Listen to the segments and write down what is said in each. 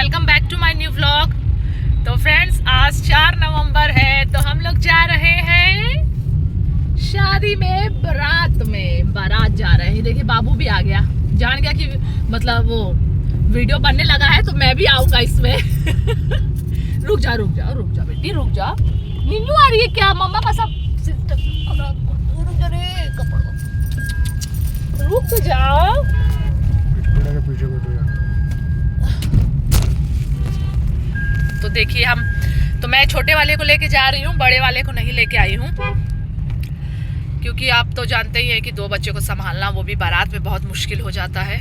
Welcome back to my new vlog. तो friends आज 4 नवंबर है, तो हम लोग जा रहे हैं शादी में, बारात जा रहे हैं। देखिए बाबू भी आ गया, जान गया कि मतलब वो वीडियो बनने लगा है तो मैं भी आऊंगा इसमें। रुक जा बेटी, रुक जा। नीनू आ रही है क्या? मम्मा का सब रुक जाओ। तो देखिए तो मैं छोटे वाले को लेके जा रही हूँ, बड़े वाले को नहीं लेके आई हूँ, क्योंकि आप तो जानते ही हैं कि 2 बच्चों को संभालना वो भी बारात में बहुत मुश्किल हो जाता है।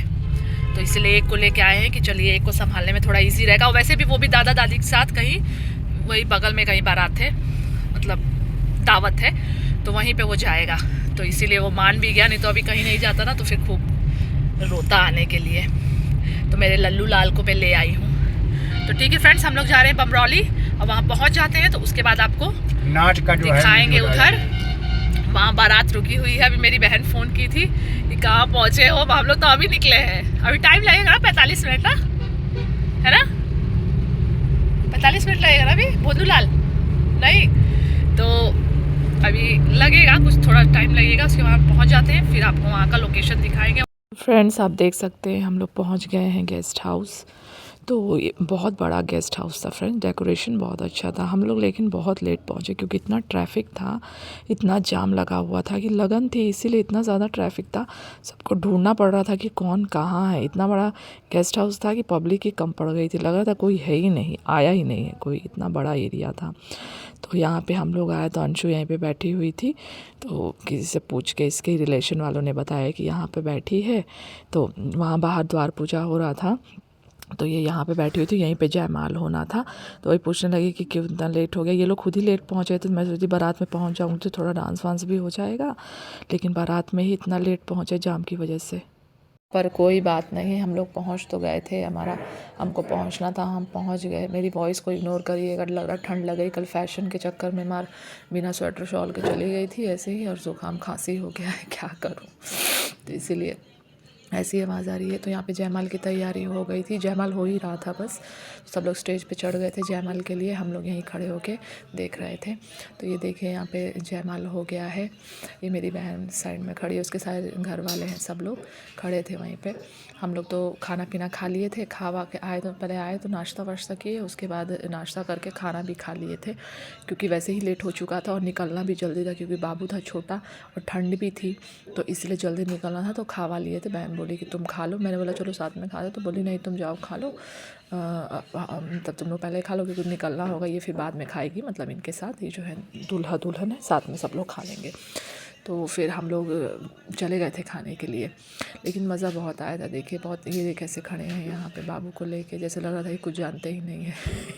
तो इसलिए एक को लेके आए हैं कि चलिए एक को संभालने में थोड़ा इजी रहेगा। और वैसे भी वो भी दादा दादी के साथ कहीं वही बगल में कहीं बारात है, मतलब दावत है, तो वहीं पे वो जाएगा। तो इसीलिए वो मान भी गया, नहीं तो अभी कहीं नहीं जाता ना तो फिर खूब रोता आने के लिए। तो मेरे लल्लू लाल को मैं ले आई हूँ। तो ठीक है फ्रेंड्स, हम लोग जा रहे हैं बमरौली और वहाँ पहुँच जाते हैं तो उसके बाद आपको नाच का जो दिखाएंगे उधर। वहाँ बारात रुकी हुई है। अभी मेरी बहन फ़ोन की थी कि कहाँ पहुँचे हो। हम लोग तो अभी निकले हैं, अभी टाइम लगेगा ना 45 मिनट ना, है ना? 45 मिनट लगेगा ना अभी बोलू लाल? नहीं तो अभी लगेगा कुछ, थोड़ा टाइम लगेगा। उसके बाद पहुँच जाते हैं, फिर आपको वहाँ का लोकेशन दिखाएंगे। फ्रेंड्स आप देख सकते हैं हम लोग पहुँच गए हैं गेस्ट हाउस। तो ये बहुत बड़ा गेस्ट हाउस था फ्रेंड्स, डेकोरेशन बहुत अच्छा था। हम लोग लेकिन बहुत लेट पहुँचे क्योंकि इतना ट्रैफिक था, इतना जाम लगा हुआ था कि लगन थी, इसीलिए इतना ज़्यादा ट्रैफिक था। सबको ढूंढना पड़ रहा था कि कौन कहाँ है। इतना बड़ा गेस्ट हाउस था कि पब्लिक ही कम पड़ गई थी, लग रहा था कोई है ही नहीं, आया ही नहीं है कोई, इतना बड़ा एरिया था। तो यहाँ पे हम लोग आए तो अंशु यहीं पे बैठी हुई थी, तो किसी से पूछ के इसके रिलेशन वालों ने बताया कि यहाँ पे बैठी है। तो वहाँ बाहर द्वार पूजा हो रहा था, तो ये यहाँ पे बैठी हुई थी, यहीं पे जयमाल होना था। तो वही पूछने लगी कि क्यों इतना लेट हो गया। ये लोग खुद ही लेट पहुँचे, तो मैं सोची बारात में पहुँच जाऊँगी तो थोड़ा डांस वांस भी हो जाएगा, लेकिन बारात में ही इतना लेट पहुँचे जाम की वजह से। पर कोई बात नहीं, हम लोग पहुँच तो गए थे। हमको पहुँचना था, हम पहुँच गए। मेरी वॉइस को इग्नोर करिएगा, लग रहा ठंड लग गई। कल फैशन के चक्कर में बिना स्वेटर शॉल के चली गई थी ऐसे ही, और ज़ुकाम खांसी हो गया है, क्या करूँ। तो इसीलिए ऐसी आवाज़ आ रही है। तो यहाँ पे जयमाल की तैयारी हो गई थी, जयमाल हो ही रहा था बस। सब लोग स्टेज पे चढ़ गए थे जयमाल के लिए, हम लोग यहीं खड़े होके देख रहे थे। तो ये देखिए यहाँ पे जयमाल हो गया है। ये मेरी बहन साइड में खड़ी है, उसके सारे घर वाले हैं, सब लोग खड़े थे वहीं पे। हम लोग तो खाना पीना खा लिए थे, खावा के आए तो पहले आए तो नाश्ता वाश्ता किए, उसके बाद नाश्ता करके खाना भी खा लिए थे, क्योंकि वैसे ही लेट हो चुका था और निकलना भी जल्दी था, क्योंकि बाबू था छोटा और ठंड भी थी, तो इसलिए जल्दी निकलना था। तो खावा लिए थे। बहन बोली कि तुम खा लो, मैंने बोला चलो साथ में खा लो, तो बोली नहीं तुम जाओ खा लो, तब तुम लोग पहले खा लो क्योंकि निकलना होगा, ये फिर बाद में खाएगी, मतलब इनके साथ, ये जो है दूल्हा दुल्हन है, साथ में सब लोग खा लेंगे। तो फिर हम लोग चले गए थे खाने के लिए, लेकिन मज़ा बहुत आया था। देखिए बहुत, ये कैसे खड़े हैं यहाँ पे बाबू को लेके, जैसे लग रहा था कि कुछ जानते ही नहीं है।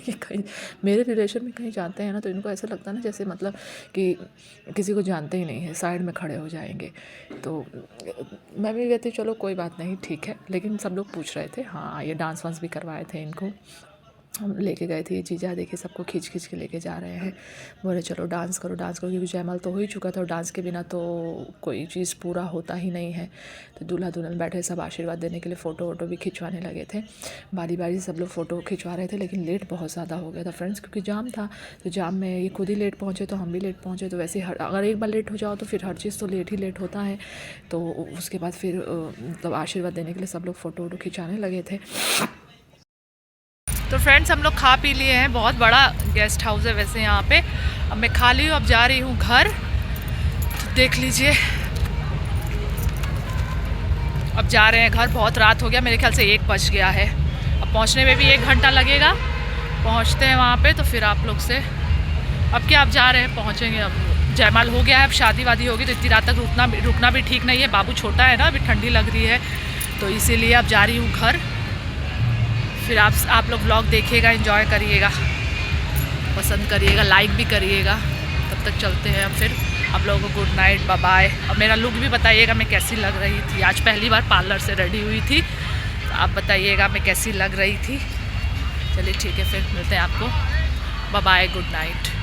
ये कहीं मेरे रिलेशन में कहीं जानते हैं ना, तो इनको ऐसा लगता है ना जैसे मतलब कि किसी को जानते ही नहीं है, साइड में खड़े हो जाएंगे। तो मैं भी कहती चलो कोई बात नहीं ठीक है, लेकिन सब लोग पूछ रहे थे। हाँ ये डांस वांस भी करवाए थे इनको, हम लेके गए थे। ये जीजा देखिए सबको खींच के लेके जा रहे हैं, बोले चलो डांस करो, क्योंकि जयमाल तो हो ही चुका था और डांस के बिना तो कोई चीज़ पूरा होता ही नहीं है। तो दूल्हा दुल्हन बैठे सब आशीर्वाद देने के लिए फ़ोटो वोटो भी खिंचवाने लगे थे। बारी बारी सब लोग फ़ोटो खिंचवा रहे थे, लेकिन लेट बहुत ज़्यादा हो गया था फ्रेंड्स, क्योंकि जाम था। तो जाम में ये खुद ही लेट पहुँचे तो हम भी लेट पहुँचे। तो वैसे अगर एक बार लेट हो जाओ तो फिर हर चीज़ तो लेट होता है। तो उसके बाद फिर मतलब आशीर्वाद देने के लिए सब लोग फ़ोटो वोटो खिंचाने लगे थे। तो फ्रेंड्स हम लोग खा पी लिए हैं, बहुत बड़ा गेस्ट हाउस है वैसे यहाँ पे। अब मैं खा ली हूँ, अब जा रही हूँ घर। तो देख लीजिए अब जा रहे हैं घर, बहुत रात हो गया, मेरे ख्याल से 1 बज गया है। अब पहुँचने में भी 1 घंटा लगेगा। पहुँचते हैं वहाँ पे तो फिर आप लोग से अब क्या, आप जा रहे हैं, पहुँचेंगे। अब जयमाल हो गया है, अब शादी वादी होगी तो इतनी रात तक रुकना भी ठीक नहीं है। बाबू छोटा है ना, अभी ठंडी लग रही है, तो इसीलिए अब जा रही हूँ घर। फिर आप लोग व्लॉग देखिएगा, एंजॉय करिएगा, पसंद करिएगा, लाइक भी करिएगा। तब तक चलते हैं अब फिर। आप लोगों को गुड नाइट, बाय बाय। और मेरा लुक भी बताइएगा मैं कैसी लग रही थी। आज पहली बार पार्लर से रेडी हुई थी, तो आप बताइएगा मैं कैसी लग रही थी। चलिए ठीक है, फिर मिलते हैं आपको। Bye bye, good night.